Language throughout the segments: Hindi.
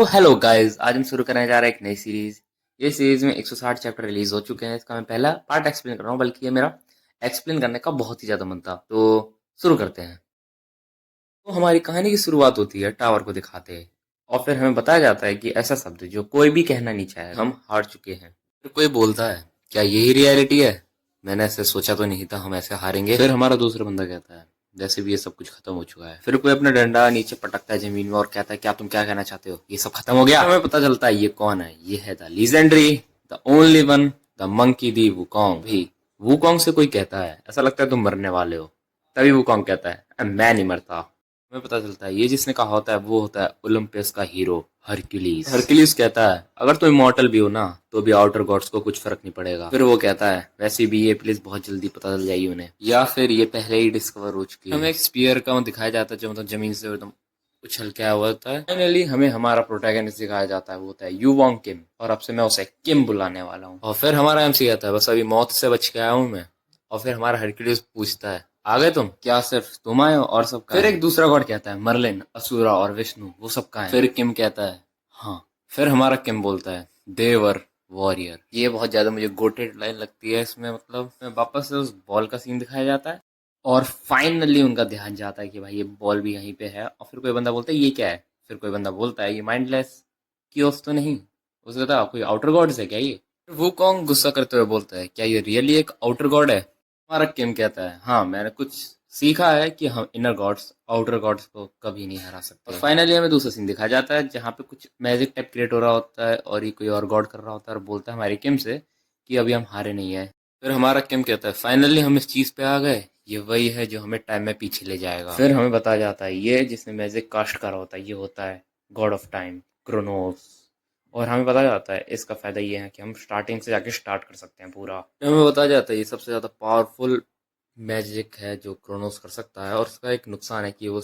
हेलो गाइस, आज हम शुरू करने जा रहे हैं एक नई सीरीज। ये सीरीज में 160 चैप्टर रिलीज हो चुके हैं। इसका मैं पहला पार्ट एक्सप्लेन कर रहा हूँ, बल्कि ये मेरा एक्सप्लेन करने का बहुत ही ज्यादा मन था। तो शुरू करते हैं। तो हमारी कहानी की शुरुआत होती है टावर को दिखाते, और फिर हमें बताया जाता है कि ऐसा शब्द जो कोई भी कहना नहीं चाहे, हम हार चुके हैं। फिर कोई बोलता है, क्या यही रियलिटी है? मैंने ऐसे सोचा तो नहीं था हम ऐसे हारेंगे। फिर हमारा दूसरा बंदा कहता है, जैसे भी ये सब कुछ खत्म हो चुका है। फिर कोई अपना डंडा नीचे पटकता है जमीन में और कहता है, क्या तुम क्या कहना चाहते हो, ये सब खत्म हो गया? हमें पता चलता है ये कौन है। ये है the legendary, the only one, the monkey the Wukong. भी वुकोंग से कोई कहता है, ऐसा लगता है तुम मरने वाले हो। तभी वुकोंग कहता है, मैं नहीं मरता। हमें पता चलता है ये जिसने कहा होता है वो होता है ओलंपस का हीरो हरक्यूलिस। हरक्यूलिस कहता है, अगर तुम इमॉर्टल भी हो ना तो भी आउटर गॉड्स को कुछ फर्क नहीं पड़ेगा। फिर वो कहता है, वैसे भी ये प्लेस बहुत जल्दी पता चल जाएगी उन्हें, या फिर ये पहले ही डिस्कवर हो चुकी है। हमें एक स्पीयर का दिखाया जाता है जो मतलब जमीन से एकदम उछल के आया हुआ होता है। फाइनली हमें हमारा प्रोटैगनिस्ट दिखाया जाता है, वो होता है यू वॉन्ग किम, और अब से मैं उसे किम बुलाने वाला हूँ। और फिर हमारा एमसी कहता है, बस अभी मौत से बच के आया हूँ मैं। और फिर हमारा हरक्यूलिस पूछता है, आ गए तुम? क्या सिर्फ तुम आए हो और सब कहाँ फिर है? एक दूसरा गॉड कहता है, मर्लिन, असुरा और विष्णु, वो सब कहाँ है? फिर किम कहता है, हाँ। फिर हमारा किम बोलता है, देवर वॉरियर। ये बहुत ज्यादा मुझे गोटेड लाइन लगती है इसमें। मतलब वापस से उस बॉल का सीन दिखाया जाता है, और फाइनली उनका ध्यान जाता है कि भाई ये बॉल भी यहीं पे है। और फिर कोई बंदा बोलता है, ये क्या है? फिर कोई बंदा बोलता है, ये माइंडलेस कियोस तो नहीं? उसे कहता है, कोई आउटर गॉड है क्या ये? वो कौन गुस्सा करते हुए बोलता है, क्या ये रियली एक आउटर गॉड है? हमारा किम कहता है, हाँ, मैंने कुछ सीखा है कि हम इनर गॉड्स आउटर गॉड्स को कभी नहीं हरा सकते। फाइनली हमें दूसरा सीन दिखाया जाता है जहाँ पे कुछ मैजिक टाइप क्रिएट हो रहा होता है, और ये कोई और गॉड कर रहा होता है और बोलता है हमारे किम से कि अभी हम हारे नहीं है। फिर हमारा किम कहता है, फाइनली हम इस चीज पे आ गए, ये वही है जो हमें टाइम में पीछे ले जाएगा। फिर हमें बताया जाता है, ये जिसने मैजिक कास्ट करा होता है ये होता है गॉड ऑफ टाइम, क्रोनोस। और हमें बताया जाता है इसका फायदा ये है कि हम स्टार्टिंग से जाके स्टार्ट कर सकते हैं पूरा। फिर हमें बताया जाता है ये सबसे ज्यादा पावरफुल मैजिक है जो क्रोनोस कर सकता है, और उसका एक नुकसान है कि वो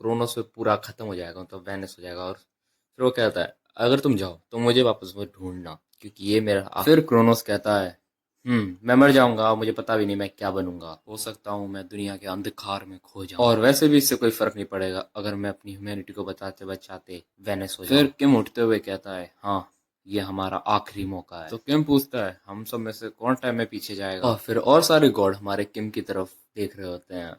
क्रोनोस पे पूरा खत्म हो जाएगा, मतलब वैनिश हो जाएगा। और फिर वो कहता है, अगर तुम जाओ तो मुझे वापस वो ढूंढना, क्योंकि ये मेरा फिर क्रोनोस कहता है, मैं मर जाऊंगा, मुझे पता भी नहीं मैं क्या बनूंगा, हो सकता हूँ मैं दुनिया के अंधकार में खो जाऊं, और वैसे भी इससे कोई फर्क नहीं पड़ेगा अगर मैं अपनी ह्यूमैनिटी को बचाते बचाते वेनिस हो जाऊं। फिर किम उठते हुए कहता है, हाँ, ये हमारा आखिरी मौका है। तो किम पूछता है, हम सब में से कौन टाइम में पीछे जाएगा? और फिर और सारे गॉड हमारे किम की तरफ देख रहे होते हैं,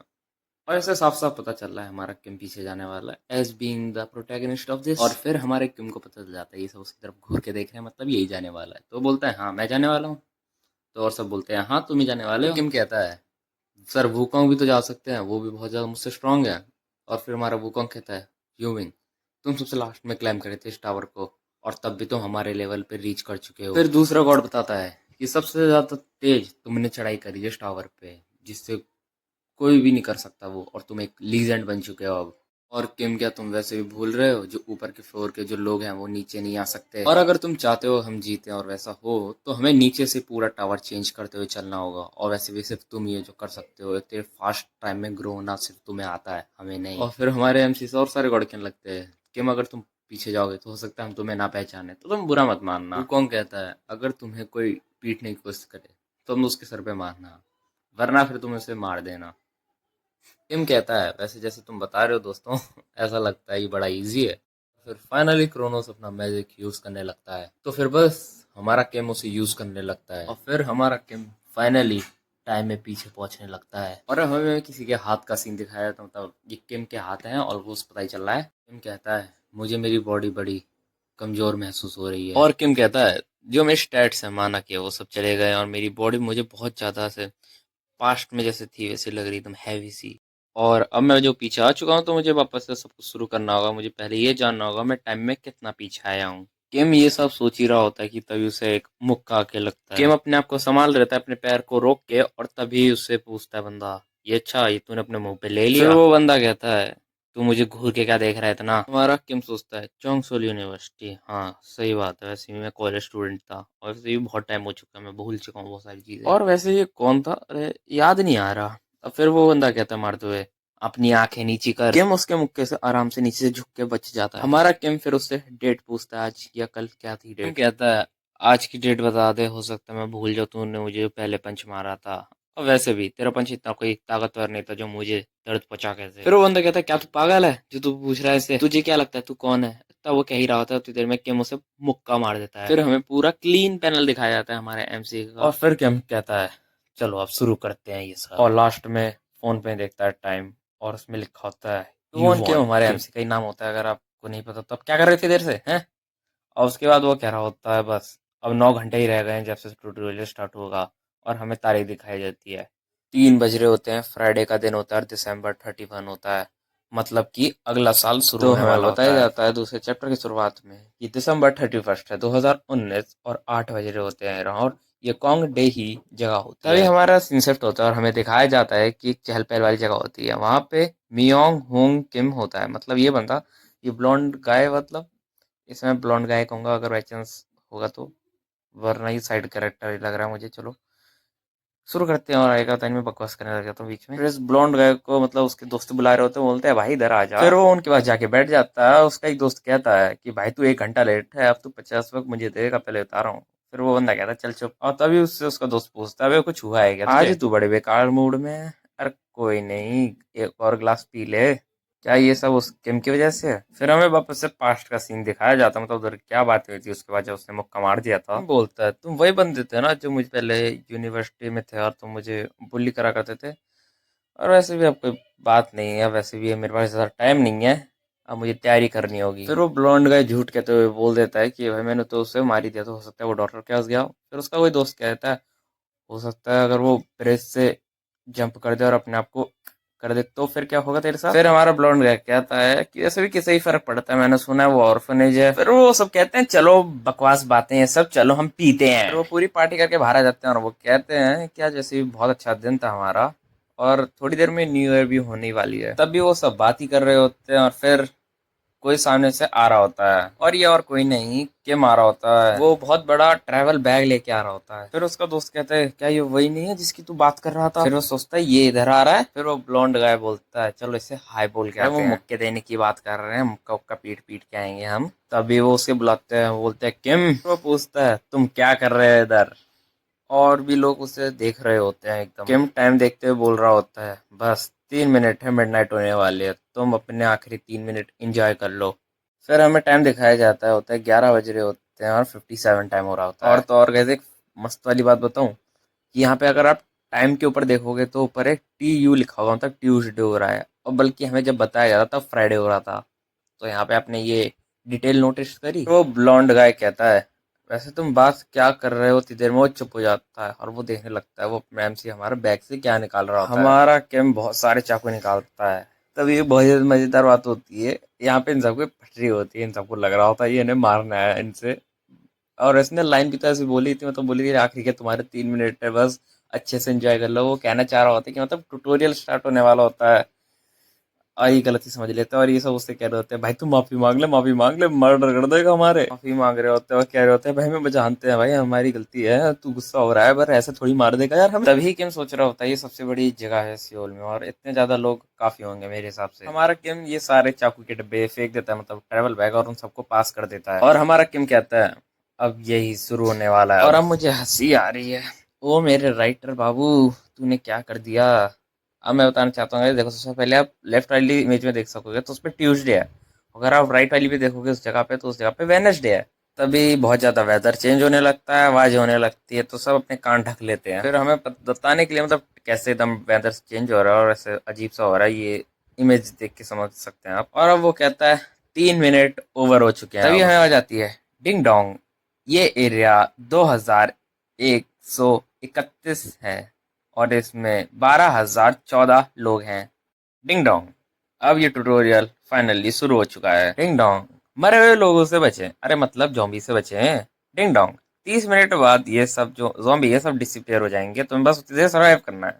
और ऐसे साफ साफ पता चल रहा है हमारा किम पीछे जाने वाला है, as being the protagonist of this. और फिर हमारे किम को पता चल जाता है ये सब उसकी तरफ घूर के देख रहे हैं, मतलब यही जाने वाला है। तो बोलता है, हाँ, मैं जाने वाला हूँ। तो और सब बोलते हैं, हाँ, तुम ही जाने वाले हो। किम कहता है, सर, वूकोंग भी तो जा सकते हैं, वो भी बहुत ज्यादा मुझसे स्ट्रांग है। और फिर हमारा वूकोंग कहता है, यूविन, तुम सबसे लास्ट में क्लाइम करे थे इस टावर को, और तब भी तुम हमारे लेवल पे रीच कर चुके हो। फिर दूसरा गॉड बताता है कि सबसे ज्यादा तेज तुमने चढ़ाई करी है इस टावर पे, जिससे कोई भी नहीं कर सकता वो, और तुम एक लीजेंड बन चुके हो अब। और किम, क्या तुम वैसे भी भूल रहे हो, जो ऊपर के फ्लोर के जो लोग हैं वो नीचे नहीं आ सकते, और अगर तुम चाहते हो हम जीते और वैसा हो तो हमें नीचे से पूरा टावर चेंज करते हुए चलना होगा। और वैसे भी सिर्फ तुम ही हो जो कर सकते हो, इतने फास्ट टाइम में ग्रो होना सिर्फ तुम्हें आता है, हमें नहीं। और फिर हमारे एमसी से और सारे गॉड कहने लगते हैं, किम, अगर तुम पीछे जाओगे तो हो सकता है हम तुम्हें ना पहचाने, तो तुम बुरा मत मानना। कौन कहता है, अगर तुम्हें कोई पीटने की कोशिश करे तो तुम उसके सर पे मारना, वरना फिर तुम उसे मार देना। किम कहता है, वैसे जैसे तुम बता रहे हो दोस्तों, ऐसा लगता है ये बड़ा इजी है। फिर फाइनली क्रोनोस अपना मैजिक यूज करने लगता है, तो फिर बस हमारा किम उसे यूज करने लगता है, और फिर हमारा किम फाइनली टाइम में पीछे पहुंचने लगता है। और अब हमें किसी के हाथ का सीन दिखाया था, मतलब ये किम के हाथ हैं और वो पता ही चल रहा है। किम कहता है, मुझे मेरी बॉडी बड़ी कमजोर महसूस हो रही है। और किम कहता है, जो मेरे स्टैट्स है माना कि वो सब चले गए, और मेरी बॉडी मुझे बहुत ज्यादा से पास्ट में जैसे थी वैसे लग रही, एकदम हैवी सी। और अब मैं जो पीछे आ चुका हूँ तो मुझे वापस से सब कुछ शुरू करना होगा। मुझे पहले ये जानना होगा मैं टाइम में कितना पीछे आया हूँ। किम ये सब सोच ही रहा होता है कि तभी उसे एक मुक्का आके लगता है। किम अपने आप को संभाल रहता है अपने पैर को रोक के, और तभी उससे पूछता है बंदा, ये अच्छा, ये तूने अपने मुंह पे ले लिया? फिर वो बंदा कहता है, तू मुझे घूर के क्या देख रहा है इतना? हमारा किम सोचता है, चोंगसोल यूनिवर्सिटी, हाँ सही बात है, वैसे भी मैं कॉलेज स्टूडेंट था, और वैसे भी बहुत टाइम हो चुका है, मैं भूल चुका हूँ बहुत सारी चीजें। और वैसे ये कौन था, अरे याद नहीं आ रहा। अब फिर वो बंदा कहता है मारते हुए, अपनी आंखें नीची कर। किम उसके मुक्के से आराम से नीचे से झुक के बच जाता है। हमारा किम फिर उससे डेट पूछता है, आज या कल क्या थी डेट? कहता है, आज की डेट बता दे, हो सकता है मैं भूल जाऊं, तूने मुझे पहले पंच मारा था, और वैसे भी तेरा पंच इतना कोई ताकतवर नहीं था जो मुझे दर्द पहुंचा कैसे। फिर वो बंदा कहता है क्या तू पागल है जो तू पूछ रहा है इससे, तुझे क्या लगता है तू कौन है। तब वो कह ही रहा होता है उतनी देर में किम उसे मुक्का मार देता है। फिर हमें पूरा क्लीन पैनल दिखाया जाता है हमारे एमसी का। और फिर किम कहता है चलो अब शुरू करते हैं ये सब। और लास्ट में फोन पे देखता है टाइम और उसमें लिखा होता है यू वॉन्ट किम। हमारे एमसी का ही नाम होता है, अगर आपको नहीं पता तो आप क्या कर रहे थे देर से हैं। और उसके बाद वो कह रहा होता है बस अब 9 घंटे ही रह गए हैं जब से ट्यूटोरियल स्टार्ट होगा। और हमें तारीख दिखाई जाती है 3 बज रहे होते हैं, फ्राइडे का दिन होता है, December 31 होता है, मतलब कि अगला साल शुरू होने वाला होता है। बताया जाता है दूसरे चैप्टर की शुरुआत में कि December 31 है 2019 और 8 बज रहे होते हैं और ये कॉन्ग डे ही जगह होती है। तभी हमारा सीन शिफ्ट होता है और हमें दिखाया जाता है कि एक चहल पहल वाली जगह होती है, वहां पे मियोंग होंग किम होता है, मतलब ये बंदा, ये ब्लॉन्ड गाय, मतलब इसमें ब्लॉन्ड गाय कहूंगा अगर बाई चांस होगा तो, वरना ही साइड कैरेक्टर ही लग रहा है मुझे। चलो शुरू करते हैं। और आएगा तो मैं बकवास करने लग जाता हूँ बीच में। फिर इस ब्लॉन्ड गाय को मतलब उसके दोस्त बुला रहे होते हैं, बोलते हैं भाई इधर आ जा। फिर वो उनके पास जाके बैठ जाता है। उसका एक दोस्त कहता है कि भाई तू 1 घंटा लेट है, अब तू 50 वक्त मुझे देगा, पहले बता रहा हूँ। फिर वो बंदा कहता है चल चुप। और तभी उससे उसका दोस्त पूछता है कुछ हुआ है क्या तुझे? आज तू बड़े बेकार मूड में है। अरे कोई नहीं, एक और गिलास पी ले। क्या ये सब उस किम की वजह से है? फिर हमें वापस से पास्ट का सीन दिखाया जाता है, मतलब उधर क्या बात हुई थी उसके बाद जब उसने मुक्का मार दिया था। बोलता है तुम वही बंदे थे ना जो मुझे पहले यूनिवर्सिटी में थे और तुम मुझे बुली करा करते थे, और वैसे भी अब कोई बात नहीं है, वैसे भी मेरे पास ज़्यादा टाइम नहीं है, अब मुझे तैयारी करनी होगी। फिर वो ब्लॉन्ड गाय झूठ कहते हुए बोल देता है कि भाई मैंने तो उसे मार ही दिया, तो हो सकता है वो डॉक्टर के पास गया हो। फिर उसका कोई दोस्त कहता है हो सकता है अगर वो ब्रिज से जंप कर दे और अपने आप को कर दे तो फिर क्या होगा तेरे साथ। फिर हमारा ब्लॉन्ड गाय कहता है कि वैसे भी किसे ही फर्क पड़ता है, मैंने सुना है वो ऑर्फनेज है। फिर वो सब कहते हैं चलो बकवास बातें हैं सब, चलो हम पीते हैं। फिर वो पूरी पार्टी करके बाहर आ जाते हैं और वो कहते हैं क्या जैसे भी बहुत अच्छा दिन था हमारा और थोड़ी देर में न्यू ईयर भी होने वाली है। तब भी वो सब बात ही कर रहे होते हैं और फिर कोई सामने से आ रहा होता है और ये और कोई नहीं किम आ रहा होता है। वो बहुत बड़ा ट्रैवल बैग लेके आ रहा होता है। फिर उसका दोस्त कहता है क्या ये वही नहीं है जिसकी तू बात कर रहा था? फिर वो सोचता है ये इधर आ रहा है। फिर वो ब्लॉन्ड गाय बोलता है चलो इसे हाय बोल के आते हैं। वो मुक्के देने की बात कर रहे हैं, मुक्का उक्का पीट पीट के आएंगे हम। तभी वो उसे बुलाते हैं, बोलते हैं किम। वो पूछता है तुम क्या कर रहे हो इधर? और भी लोग उसे देख रहे होते हैं एकदम। किम टाइम देखते हुए बोल रहा होता है बस 3 मिनट है, मिडनाइट होने वाली है, तुम अपने आखिरी 3 मिनट एंजॉय कर लो। फिर हमें टाइम दिखाया जाता है, होता है 11 बज रहे होते हैं और 57 टाइम हो रहा होता है। और तो और कैसे एक मस्त वाली बात बताऊं कि यहाँ पे अगर आप टाइम के ऊपर देखोगे तो ऊपर एक TU लिखा होगा, मतलब ट्यूसडे हो रहा है, और बल्कि हमें जब बताया जा रहा था फ्राइडे हो रहा था। तो यहाँ पे आपने ये डिटेल नोटिस करी? वो ब्लॉन्ड गाय कहता है वैसे तुम बात क्या कर रहे हो, इतनी देर में वो चुप हो जाता है और वो देखने लगता है वो मैम से हमारे बैग से क्या निकाल रहा होता है। हमारा कैम बहुत सारे चाकू निकालता है। तब ये बहुत मजेदार बात होती है, यहाँ पे इन सबको पटरी होती है, इन सबको लग रहा होता है ये इन्हें मारना है इनसे। और इसने लाइन भी तो ऐसी बोली थी, मतलब बोली थी आखिरी के तुम्हारे 3 मिनट है बस अच्छे से एंजॉय कर लो। वो कहना चाह रहा होता है कि मतलब ट्यूटोरियल स्टार्ट होने वाला होता है और ये गलती समझ लेते हैं और ये सब उससे कह रहे होते हैं भाई तू माफी मांग ले, माफी मांग ले, मर्डर कर देगा हमारे। माफी मांग रहे होते हैं और कह रहे होते हैं भाई हम जानते हैं भाई हमारी गलती है, तू गुस्सा हो रहा है पर ऐसे थोड़ी मार देगा यार हम। तभी किम सोच रहा होता है ये सबसे बड़ी जगह है सियोल में और इतने ज्यादा लोग काफी होंगे मेरे हिसाब से। हमारा किम ये सारे चाकू के डब्बे फेंक देता है, मतलब ट्रेवल बैग, और उन सबको पास कर देता है। और हमारा किम कहता है अब यही शुरू होने वाला है। और अब मुझे हंसी आ रही है, ओ मेरे राइटर बाबू तूने क्या कर दिया। अब मैं बताना चाहता हूँ देखो, सबसे पहले आप लेफ्ट वाली इमेज में देख सकोगे तो उस पर ट्यूसडे है, अगर आप राइट वाली पे देखोगे उस जगह पे तो उस जगह पे वेडनेसडे है। तभी बहुत ज़्यादा वेदर चेंज होने लगता है, आवाज़ होने लगती है, तो सब अपने कान ढक लेते हैं। फिर हमें बताने के लिए मतलब कैसे एकदम वेदर चेंज हो रहा है और ऐसे अजीब सा हो रहा है, ये इमेज देख के समझ सकते हैं आप। और अब वो कहता है 3 मिनट ओवर हो चुके हैं। तभी हमें आ जाती है डिंग डोंग, ये एरिया 2131 है और इसमें 12,014 लोग हैं। डिंग डोंग, अब ये ट्यूटोरियल फाइनली शुरू हो चुका है। डिंग डोंग, मरे हुए लोगों से बचे, अरे मतलब जॉम्बी से बचे हैं। डिंग डोंग, 30 मिनट बाद ये सब जो जॉम्बी है सब डिसिपेयर हो जाएंगे, तुम्हें बस उतनी देर सर्वाइव करना है,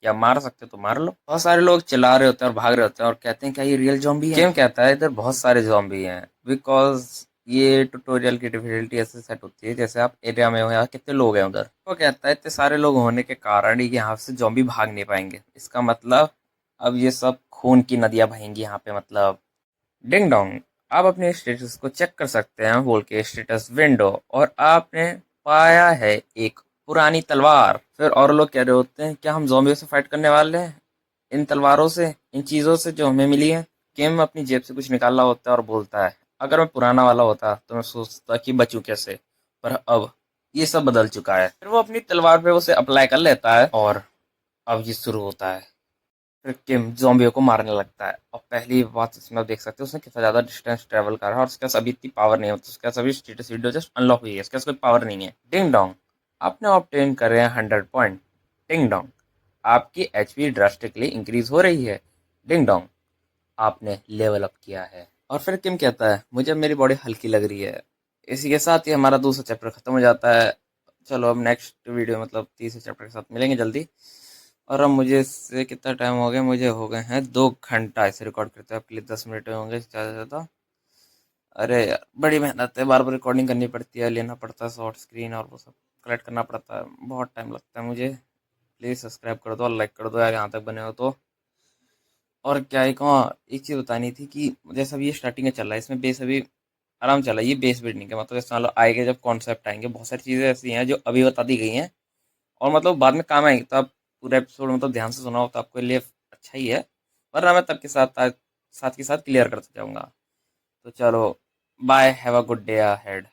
या मार सकते हो तो मार लो। बहुत सारे लोग चिल्ला रहे होते हैं और भाग रहे होते हैं और कहते हैं क्या ये रियल जॉम्बी है? किम कहता है इधर बहुत सारे जॉम्बी हैं, बिकॉज ये ट्यूटोरियल की डिफिकल्टी ऐसे सेट होती है जैसे आप एरिया में हो या कितने लोग हैं उधर। वो कहता है इतने सारे लोग होने के कारण ही यहाँ से जॉम्बी भाग नहीं पाएंगे, इसका मतलब अब ये सब खून की नदियां बहेंगी यहाँ पे, मतलब। डिंग डोंग, आप अपने स्टेटस को चेक कर सकते हैं बोल के स्टेटस विंडो, और आपने पाया है एक पुरानी तलवार। फिर और लोग कह रहे होते हैं क्या हम ज़ॉम्बियों से फाइट करने वाले हैं, इन तलवारों से, इन चीज़ों से जो हमें मिली है। किम अपनी जेब से कुछ निकाला होता है और बोलता है अगर मैं पुराना वाला होता तो मैं सोचता कि बचूं कैसे, पर अब ये सब बदल चुका है। फिर वो अपनी तलवार पे उसे अप्लाई कर लेता है और अब ये शुरू होता है। फिर किम ज़ॉम्बियों को मारने लगता है और पहली बात इसमें आप देख सकते हो उसने कितना ज़्यादा डिस्टेंस ट्रेवल करा है और उसके पास अभी इतनी पावर नहीं है, तो उसके पास अभी स्टेटस वीडियो जस्ट अनलॉक हुई है, उसके पास कोई पावर नहीं है। डिंग डोंग, आपने ऑब्टेन कर रहे हैं 100 पॉइंट। डिंग डोंग, आपकी एचपी ड्रास्टिकली इंक्रीज हो रही है। डिंग डोंग, आपने लेवल अप किया है। और फिर किम कहता है मुझे अब मेरी बॉडी हल्की लग रही है। इसी के साथ ही हमारा दूसरा चैप्टर खत्म हो जाता है। चलो अब नेक्स्ट वीडियो मतलब तीसरे चैप्टर के साथ मिलेंगे जल्दी। और अब मुझे इससे कितना टाइम हो गया, मुझे हो गए हैं 2 घंटा इसे रिकॉर्ड करते हैं, आपके लिए 10 मिनट होंगे ज़्यादा से ज़्यादा। अरे यार बड़ी मेहनत है, बार बार रिकॉर्डिंग करनी पड़ती है, लेना पड़ता है शॉर्ट स्क्रीन और वो सब कलेक्ट करना पड़ता है, बहुत टाइम लगता है मुझे। प्लीज़ सब्सक्राइब कर दो और लाइक कर दो यार, यहाँ तक बने हो तो। और क्या एक और एक चीज़ बतानी थी कि जैसे अभी ये स्टार्टिंग में चल रहा है, इसमें बेस अभी आराम चल रहा है, ये बेस बिल्डिंग का मतलब जैसे मान लो आएगा जब कॉन्सेप्ट आएंगे, बहुत सारी चीज़ें ऐसी हैं जो अभी बता दी गई हैं और मतलब बाद में काम आएंगी, तो आप पूरा एपिसोड मतलब ध्यान से सुनाओ तो आपके लिए अच्छा ही है। वरना मैं तब के साथ साथ के साथ क्लियर करता जाऊंगा। तो चलो, bye, have a good day ahead.